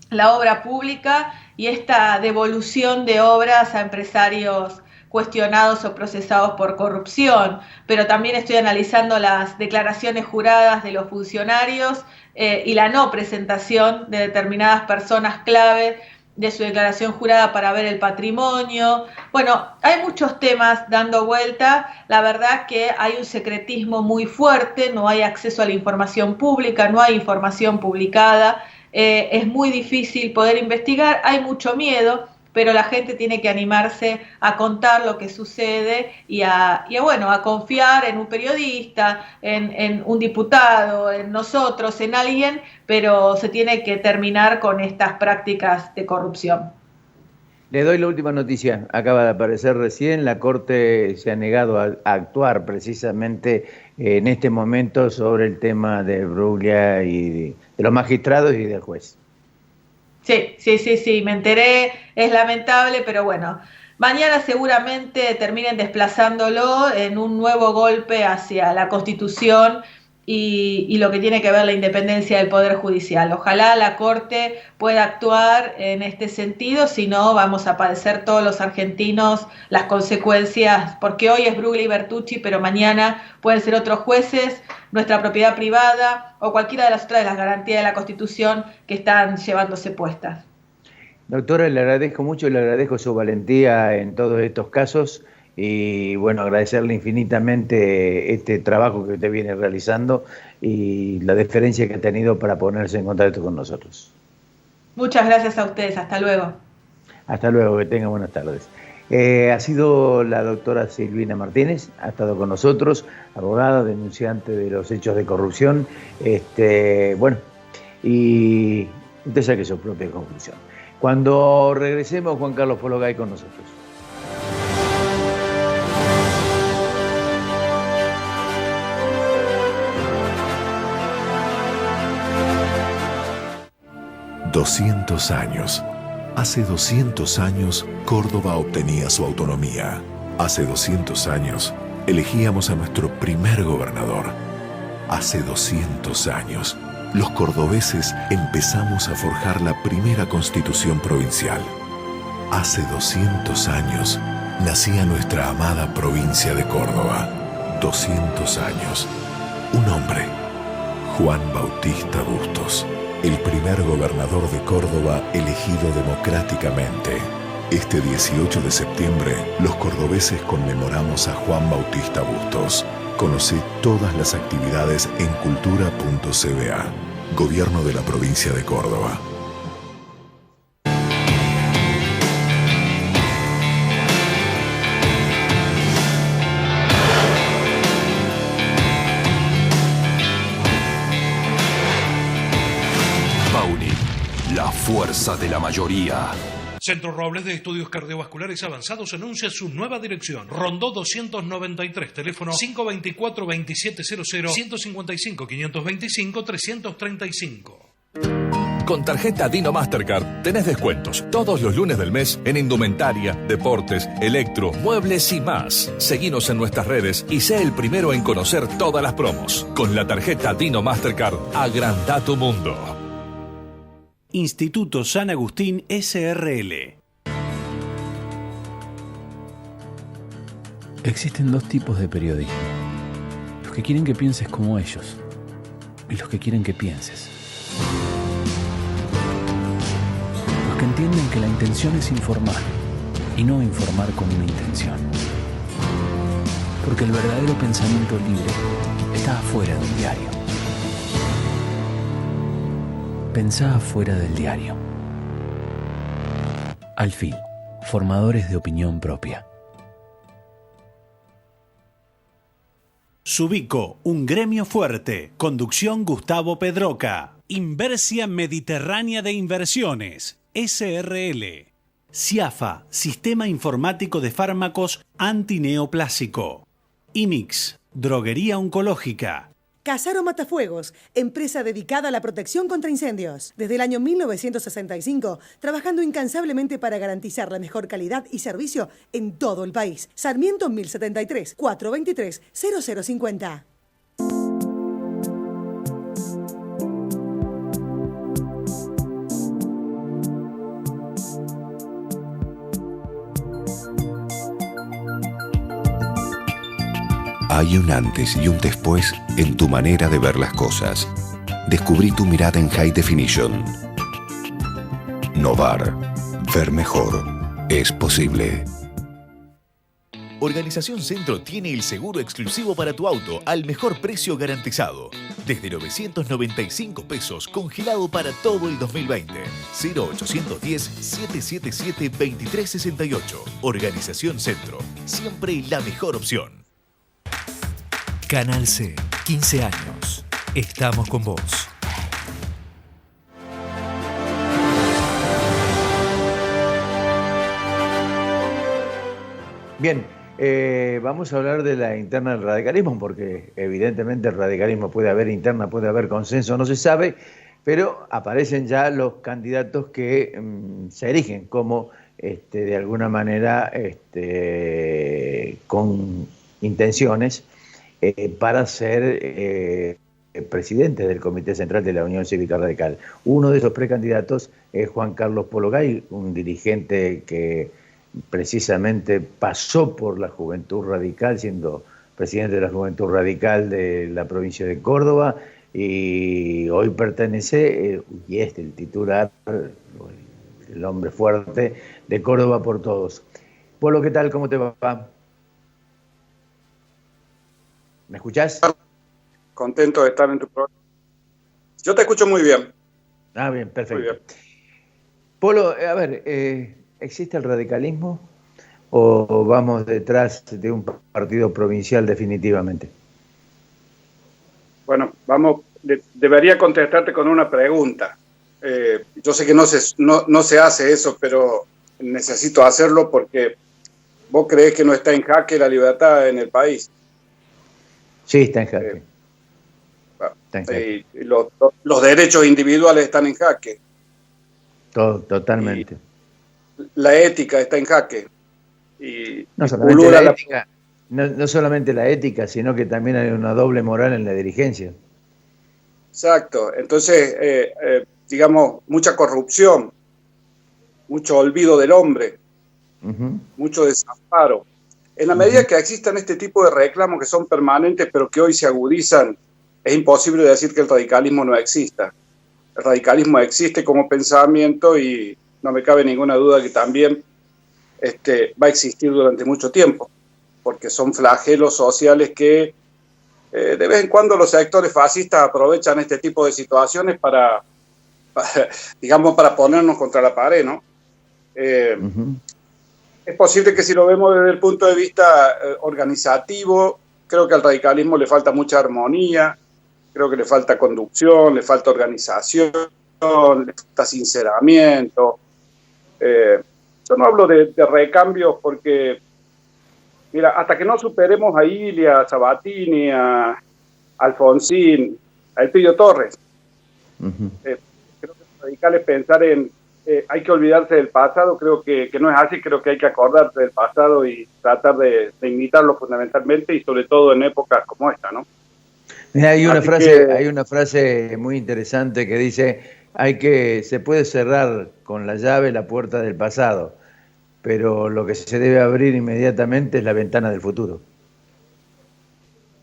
[SPEAKER 19] la obra pública y esta devolución de obras a empresarios cuestionados o procesados por corrupción, pero también estoy analizando las declaraciones juradas de los funcionarios y la no presentación de determinadas personas clave de su declaración jurada para ver el patrimonio. Bueno, hay muchos temas dando vuelta. La verdad que hay un secretismo muy fuerte, no hay acceso a la información pública, no hay información publicada, es muy difícil poder investigar, hay mucho miedo, pero la gente tiene que animarse a contar lo que sucede y a confiar en un periodista, en un diputado, en nosotros, en alguien, pero se tiene que terminar con estas prácticas de corrupción.
[SPEAKER 1] Le doy la última noticia, acaba de aparecer recién, la Corte se ha negado a actuar precisamente en este momento sobre el tema de Bruglia y de los magistrados y del juez.
[SPEAKER 19] Sí, me enteré, es lamentable, pero bueno, mañana seguramente terminen desplazándolo en un nuevo golpe hacia la Constitución y lo que tiene que ver la independencia del Poder Judicial. Ojalá la Corte pueda actuar en este sentido, si no vamos a padecer todos los argentinos las consecuencias, porque hoy es Bruglia y Bertucci, pero mañana pueden ser otros jueces, nuestra propiedad privada o cualquiera de las otras de las garantías de la Constitución que están llevándose puestas.
[SPEAKER 1] Doctora, le agradezco mucho, le agradezco su valentía en todos estos casos y bueno, agradecerle infinitamente este trabajo que usted viene realizando y la deferencia que ha tenido para ponerse en contacto con nosotros.
[SPEAKER 19] Muchas gracias a ustedes, hasta luego.
[SPEAKER 1] Hasta luego, que tengan buenas tardes. Ha sido la doctora Silvina Martínez, ha estado con nosotros, abogada, denunciante de los hechos de corrupción. Bueno, y usted saque su propia conclusión. Cuando regresemos, Juan Carlos Pologay con nosotros.
[SPEAKER 3] «200 años. Hace 200 años, Córdoba obtenía su autonomía. Hace 200 años, elegíamos a nuestro primer gobernador. Hace 200 años, los cordobeses empezamos a forjar la primera constitución provincial. Hace 200 años, nacía nuestra amada provincia de Córdoba. 200 años. Un hombre, Juan Bautista Bustos, el primer gobernador de Córdoba elegido democráticamente. Este 18 de septiembre, los cordobeses conmemoramos a Juan Bautista Bustos. Conoce todas las actividades en cultura.cba. Gobierno de la provincia de Córdoba.
[SPEAKER 20] Pauni, la fuerza de la mayoría.
[SPEAKER 5] Centro Robles de Estudios Cardiovasculares Avanzados anuncia su nueva dirección. Rondó 293, teléfono 524-2700, 155-525-335.
[SPEAKER 6] Con tarjeta Dino Mastercard tenés descuentos todos los lunes del mes en indumentaria, deportes, electro, muebles y más. Seguinos en nuestras redes y sé el primero en conocer todas las promos. Con la tarjeta Dino Mastercard, agranda tu mundo.
[SPEAKER 2] Instituto San Agustín SRL.
[SPEAKER 21] Existen dos tipos de periodismo. Los que quieren que pienses como ellos y los que quieren que pienses. Los que entienden que la intención es informar y no informar con una intención. Porque el verdadero pensamiento libre está afuera de un diario. Pensá afuera del diario. Alfil, formadores de opinión propia.
[SPEAKER 2] Subico, un gremio fuerte. Conducción Gustavo Pedroca. Inversia Mediterránea de Inversiones, SRL. CIAFA, Sistema Informático de Fármacos Antineoplásico. IMIX, Droguería Oncológica.
[SPEAKER 22] Casaro Matafuegos, empresa dedicada a la protección contra incendios. Desde el año 1965, trabajando incansablemente para garantizar la mejor calidad y servicio en todo el país. Sarmiento 1073, 423-0050.
[SPEAKER 12] Hay un antes y un después en tu manera de ver las cosas. Descubrí tu mirada en High Definition. Novar. Ver mejor. Es posible.
[SPEAKER 23] Organización Centro tiene el seguro exclusivo para tu auto al mejor precio garantizado. Desde 995 pesos, congelado para todo el 2020. 0810-777-2368. Organización Centro. Siempre la mejor opción.
[SPEAKER 24] Canal C, 15 años. Estamos con vos.
[SPEAKER 1] Bien, vamos a hablar de la interna del radicalismo, porque evidentemente el radicalismo puede haber interna, puede haber consenso, no se sabe, pero aparecen ya los candidatos que se erigen como, de alguna manera, con intenciones para ser presidente del Comité Central de la Unión Cívica Radical. Uno de esos precandidatos es Juan Carlos Pologay, un dirigente que precisamente pasó por la Juventud Radical, siendo presidente de la Juventud Radical de la provincia de Córdoba, y hoy pertenece, y es el titular, el hombre fuerte de Córdoba por Todos. Polo, ¿qué tal? ¿Cómo te va? ¿Me escuchás?
[SPEAKER 4] Contento de estar en tu programa. Yo te escucho muy bien.
[SPEAKER 1] Ah, bien, perfecto.
[SPEAKER 4] Muy bien.
[SPEAKER 1] Polo, a ver, ¿existe el radicalismo o vamos detrás de un partido provincial definitivamente?
[SPEAKER 4] Bueno, debería contestarte con una pregunta. Yo sé que no se hace eso, pero necesito hacerlo porque vos creés que no está en jaque la libertad en el país.
[SPEAKER 1] Sí, está en jaque.
[SPEAKER 4] Los derechos individuales están en jaque.
[SPEAKER 1] Totalmente.
[SPEAKER 4] La ética está en jaque. Y
[SPEAKER 1] no solamente la ética, no solamente la ética, sino que también hay una doble moral en la dirigencia.
[SPEAKER 4] Exacto. Entonces, digamos, mucha corrupción, mucho olvido del hombre, mucho desamparo. En la medida que existan este tipo de reclamos que son permanentes, pero que hoy se agudizan, es imposible decir que el radicalismo no exista. El radicalismo existe como pensamiento y no me cabe ninguna duda que también va a existir durante mucho tiempo, porque son flagelos sociales que de vez en cuando los sectores fascistas aprovechan este tipo de situaciones para ponernos contra la pared, ¿no? Es posible que si lo vemos desde el punto de vista organizativo, creo que al radicalismo le falta mucha armonía, creo que le falta conducción, le falta organización, le falta sinceramiento. Yo no hablo de recambios porque, mira, hasta que no superemos a Ilia, a Sabatini, a Alfonsín, a Elpidio Torres, creo que los radicales pensar en hay que olvidarse del pasado, creo que no es así, creo que hay que acordarse del pasado y tratar de imitarlo fundamentalmente y sobre todo en épocas como esta, ¿no?
[SPEAKER 1] Mira, hay una frase muy interesante que dice, se puede cerrar con la llave la puerta del pasado, pero lo que se debe abrir inmediatamente es la ventana del futuro.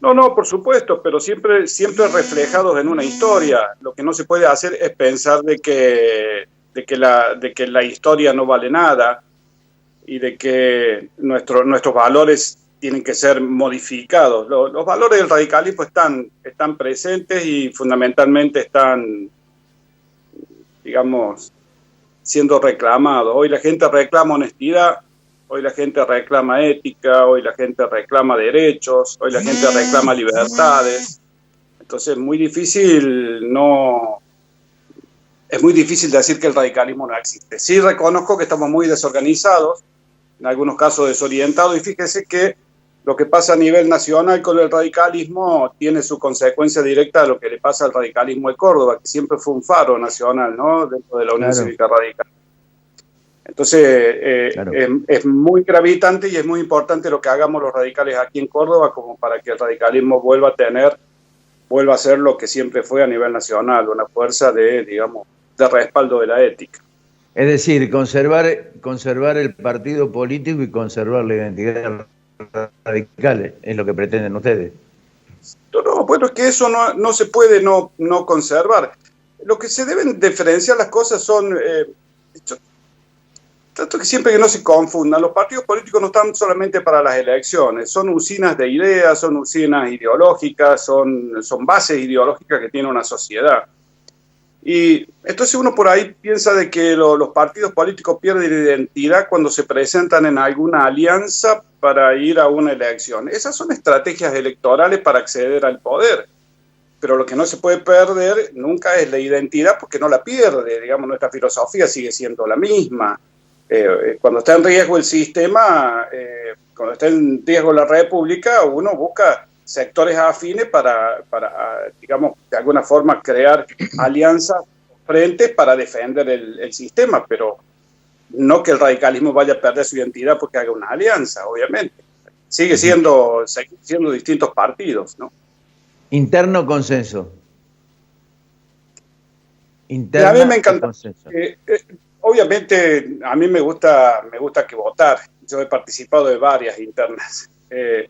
[SPEAKER 4] No, por supuesto, pero siempre reflejados en una historia. Lo que no se puede hacer es pensar de que la historia no vale nada y de que nuestros valores tienen que ser modificados. Los valores del radicalismo están presentes y fundamentalmente están, digamos, siendo reclamados. Hoy la gente reclama honestidad, hoy la gente reclama ética, hoy la gente reclama derechos, hoy la gente reclama libertades. Entonces es muy difícil decir que el radicalismo no existe. Sí reconozco que estamos muy desorganizados, en algunos casos desorientados, y fíjese que lo que pasa a nivel nacional con el radicalismo tiene su consecuencia directa de lo que le pasa al radicalismo de Córdoba, que siempre fue un faro nacional, ¿no?, dentro de la Unión Cívica Radical. Entonces, es muy gravitante y es muy importante lo que hagamos los radicales aquí en Córdoba como para que el radicalismo vuelva a ser lo que siempre fue a nivel nacional, una fuerza de respaldo de la ética.
[SPEAKER 1] Es decir, conservar el partido político y conservar la identidad radical, es lo que pretenden ustedes.
[SPEAKER 4] No, bueno, es que eso no se puede no conservar. Lo que se deben diferenciar las cosas son... Trato que siempre que no se confundan, los partidos políticos no están solamente para las elecciones, son usinas de ideas, son usinas ideológicas, son bases ideológicas que tiene una sociedad. Y entonces uno por ahí piensa de que los partidos políticos pierden identidad cuando se presentan en alguna alianza para ir a una elección. Esas son estrategias electorales para acceder al poder. Pero lo que no se puede perder nunca es la identidad porque no la pierde. Digamos, nuestra filosofía sigue siendo la misma. Cuando está en riesgo el sistema, cuando está en riesgo la república, uno busca sectores afines para digamos, de alguna forma crear alianzas, frentes para defender el sistema, pero no que el radicalismo vaya a perder su identidad porque haga una alianza, obviamente. Sigue siendo distintos partidos, ¿no?
[SPEAKER 1] Interno consenso.
[SPEAKER 4] A mí me encanta. Obviamente, a mí me gusta que votar. Yo he participado de varias internas.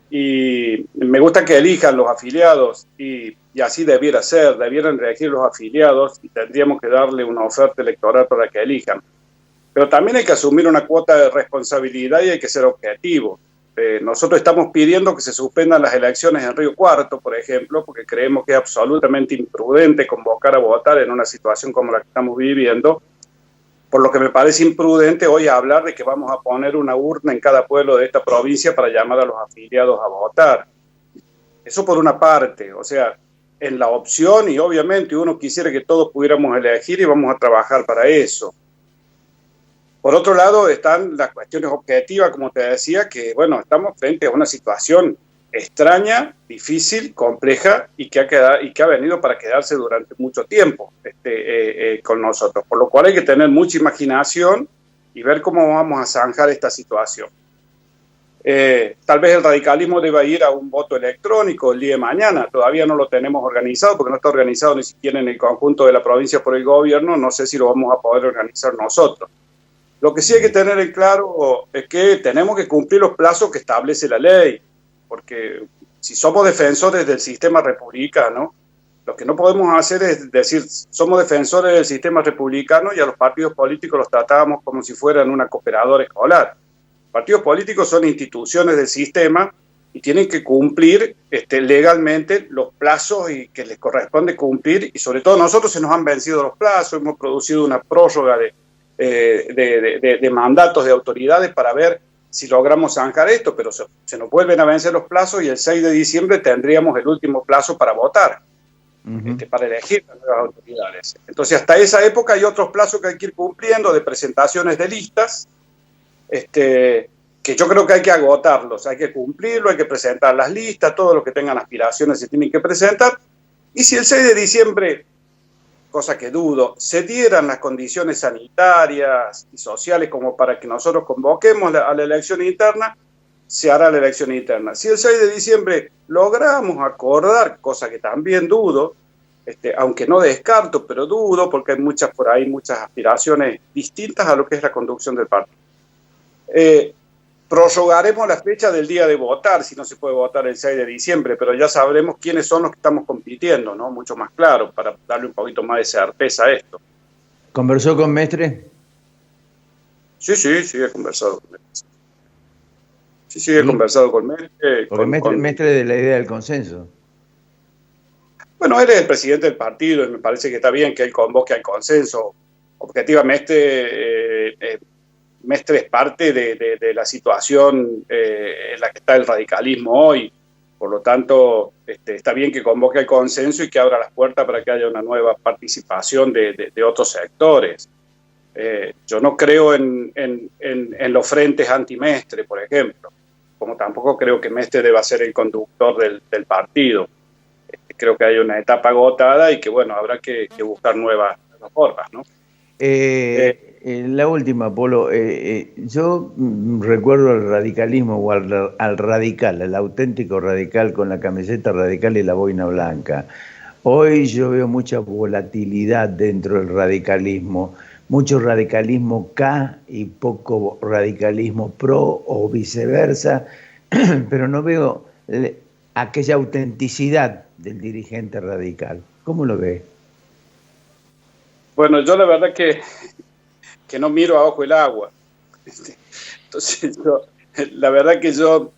[SPEAKER 4] Y me gusta que elijan los afiliados y así debiera ser, debieran elegir los afiliados y tendríamos que darle una oferta electoral para que elijan. pero también hay que asumir una cuota de responsabilidad y hay que ser objetivo. Nosotros estamos pidiendo que se suspendan las elecciones en Río Cuarto, por ejemplo, porque creemos que es absolutamente imprudente convocar a votar en una situación como la que estamos viviendo, por lo que me parece imprudente hoy hablar de que vamos a poner una urna en cada pueblo de esta provincia para llamar a los afiliados a votar. Eso por una parte, o sea, en la opción, y obviamente uno quisiera que todos pudiéramos elegir y vamos a trabajar para eso. Por otro lado están las cuestiones objetivas, como te decía, que bueno, estamos frente a una situación extraña, difícil, compleja y que ha venido para quedarse durante mucho tiempo con nosotros. Por lo cual hay que tener mucha imaginación y ver cómo vamos a zanjar esta situación. Tal vez el radicalismo deba ir a un voto electrónico el día de mañana. Todavía no lo tenemos organizado porque no está organizado ni siquiera en el conjunto de la provincia por el gobierno. No sé si lo vamos a poder organizar nosotros. Lo que sí hay que tener en claro es que tenemos que cumplir los plazos que establece la ley, porque si somos defensores del sistema republicano, lo que no podemos hacer es decir, somos defensores del sistema republicano y a los partidos políticos los tratábamos como si fueran una cooperadora escolar. Los partidos políticos son instituciones del sistema y tienen que cumplir legalmente los plazos y que les corresponde cumplir, y sobre todo nosotros se nos han vencido los plazos, hemos producido una prórroga de mandatos de autoridades para ver si logramos zanjar esto, pero se nos vuelven a vencer los plazos y el 6 de diciembre tendríamos el último plazo para votar, para elegir las nuevas autoridades. Entonces hasta esa época hay otros plazos que hay que ir cumpliendo de presentaciones de listas, que yo creo que hay que agotarlos, hay que cumplirlo, hay que presentar las listas, todos los que tengan aspiraciones se tienen que presentar, y si el 6 de diciembre, cosa que dudo, se dieran las condiciones sanitarias y sociales como para que nosotros convoquemos a la elección interna, se hará la elección interna. Si el 6 de diciembre logramos acordar, cosa que también dudo, aunque no descarto, pero dudo, porque hay muchas aspiraciones distintas a lo que es la conducción del partido. Prorrogaremos la fecha del día de votar, si no se puede votar el 6 de diciembre, pero ya sabremos quiénes son los que estamos compitiendo, ¿no? Mucho más claro, para darle un poquito más de certeza a esto.
[SPEAKER 1] ¿Conversó con Mestre?
[SPEAKER 4] Sí, he conversado con Mestre. Sí, he conversado con Mestre.
[SPEAKER 1] Porque Mestre de la idea del consenso.
[SPEAKER 4] Bueno, él es el presidente del partido y me parece que está bien que él convoque al consenso. Objetivamente, Mestre es parte de la situación en la que está el radicalismo hoy. Por lo tanto, está bien que convoque el consenso y que abra las puertas para que haya una nueva participación de otros sectores. Yo no creo en los frentes anti-Mestre, por ejemplo, como tampoco creo que Mestre deba ser el conductor del partido. Creo que hay una etapa agotada y que, bueno, habrá que buscar nuevas formas, ¿no?
[SPEAKER 1] La última, Polo. Yo recuerdo al radicalismo o al radical, al auténtico radical con la camiseta radical y la boina blanca. Hoy yo veo mucha volatilidad dentro del radicalismo, mucho radicalismo K y poco radicalismo pro o viceversa, pero no veo aquella autenticidad del dirigente radical. ¿Cómo lo ve?
[SPEAKER 4] Bueno, yo la verdad que no miro a ojo el agua. Entonces, la verdad que yo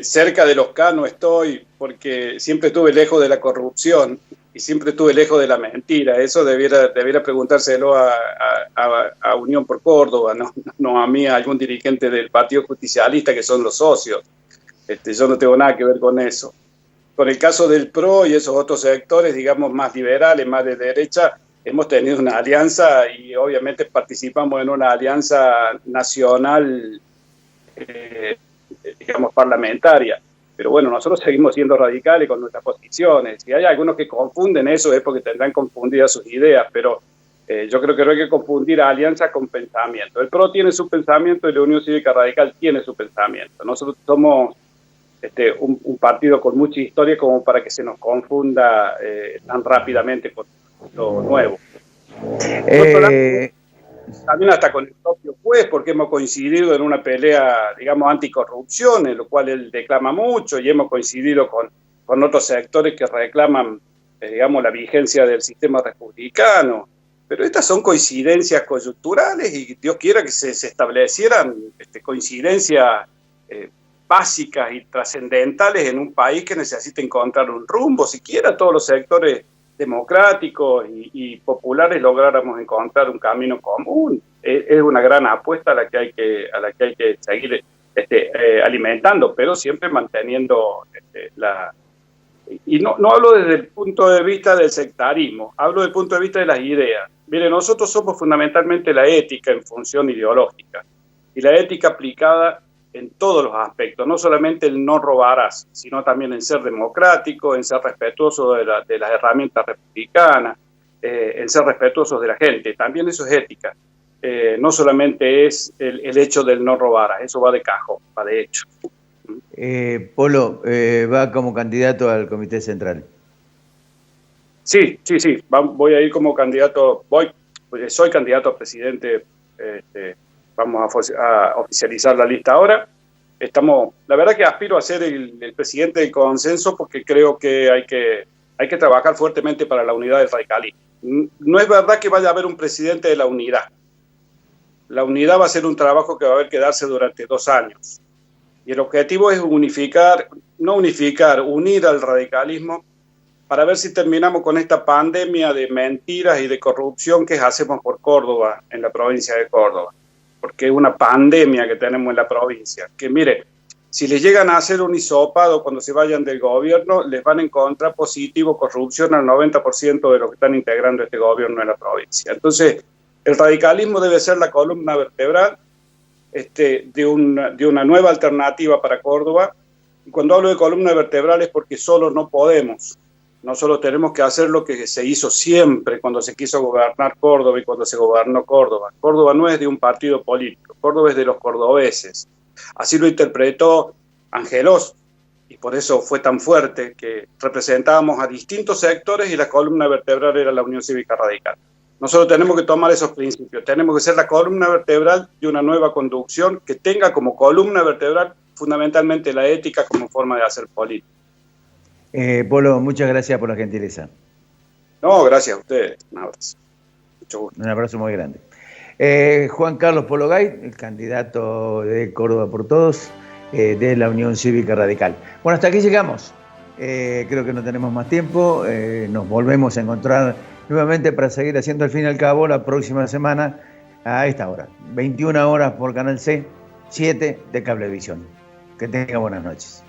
[SPEAKER 4] cerca de los K no estoy, porque siempre estuve lejos de la corrupción y siempre estuve lejos de la mentira. Eso debiera preguntárselo a Unión por Córdoba, no a mí, a algún dirigente del Partido Justicialista, que son los socios. Yo no tengo nada que ver con eso. Con el caso del PRO y esos otros sectores, digamos, más liberales, más de derecha, hemos tenido una alianza y obviamente participamos en una alianza nacional, digamos, parlamentaria. Pero bueno, nosotros seguimos siendo radicales con nuestras posiciones. Si hay algunos que confunden eso es porque tendrán confundidas sus ideas, pero yo creo que no hay que confundir alianza con pensamiento. El PRO tiene su pensamiento y la Unión Cívica Radical tiene su pensamiento. Nosotros somos un partido con mucha historia como para que se nos confunda tan rápidamente con lo nuevo. También hasta con el propio juez, porque hemos coincidido en una pelea, digamos, anticorrupción, en lo cual él declama mucho, y hemos coincidido con otros sectores que reclaman, digamos, la vigencia del sistema republicano. Pero estas son coincidencias coyunturales y Dios quiera que se establecieran coincidencias básicas y trascendentales en un país que necesita encontrar un rumbo. Siquiera todos los sectores democráticos y populares lográramos encontrar un camino común. Es una gran apuesta a la que hay que seguir alimentando, pero siempre manteniendo y no hablo desde el punto de vista del sectarismo, hablo desde el punto de vista de las ideas. Mire, nosotros somos fundamentalmente la ética en función ideológica, y la ética aplicada en todos los aspectos, no solamente el no robarás, sino también en ser democrático, en ser respetuoso de las herramientas republicanas, en ser respetuosos de la gente. También eso es ética. No solamente es el hecho del no robarás, eso va de cajón, va de hecho.
[SPEAKER 1] Polo, va como candidato al Comité Central.
[SPEAKER 4] Sí. Voy a ir como candidato, soy candidato a presidente. Vamos a oficializar la lista ahora. La verdad que aspiro a ser el presidente del consenso, porque creo que hay que trabajar fuertemente para la unidad del radicalismo. No es verdad que vaya a haber un presidente de la unidad. La unidad va a ser un trabajo que va a haber que darse durante 2 años. Y el objetivo es unir al radicalismo para ver si terminamos con esta pandemia de mentiras y de corrupción que hacemos por Córdoba, en la provincia de Córdoba. Porque es una pandemia que tenemos en la provincia. Que mire, si les llegan a hacer un hisopado cuando se vayan del gobierno, les van a encontrar positivo corrupción al 90% de los que están integrando este gobierno en la provincia. Entonces, el radicalismo debe ser la columna vertebral de una nueva alternativa para Córdoba. Y cuando hablo de columna vertebral es porque solo no podemos. No solo tenemos que hacer lo que se hizo siempre cuando se quiso gobernar Córdoba y cuando se gobernó Córdoba. Córdoba no es de un partido político, Córdoba es de los cordobeses. Así lo interpretó Angelos, y por eso fue tan fuerte, que representábamos a distintos sectores y la columna vertebral era la Unión Cívica Radical. Nosotros tenemos que tomar esos principios, tenemos que ser la columna vertebral de una nueva conducción que tenga como columna vertebral fundamentalmente la ética como forma de hacer política.
[SPEAKER 1] Polo, muchas gracias por la gentileza.
[SPEAKER 4] No, gracias a ustedes. Un abrazo. Mucho gusto.
[SPEAKER 1] Un abrazo muy grande. Juan Carlos Polo Gay, el candidato de Córdoba por Todos, de la Unión Cívica Radical. Bueno, hasta aquí llegamos. Creo que no tenemos más tiempo. Nos volvemos a encontrar nuevamente para seguir haciendo al fin y al cabo la próxima semana a esta hora. 21 horas por Canal C, 7 de Cablevisión. Que tengan buenas noches.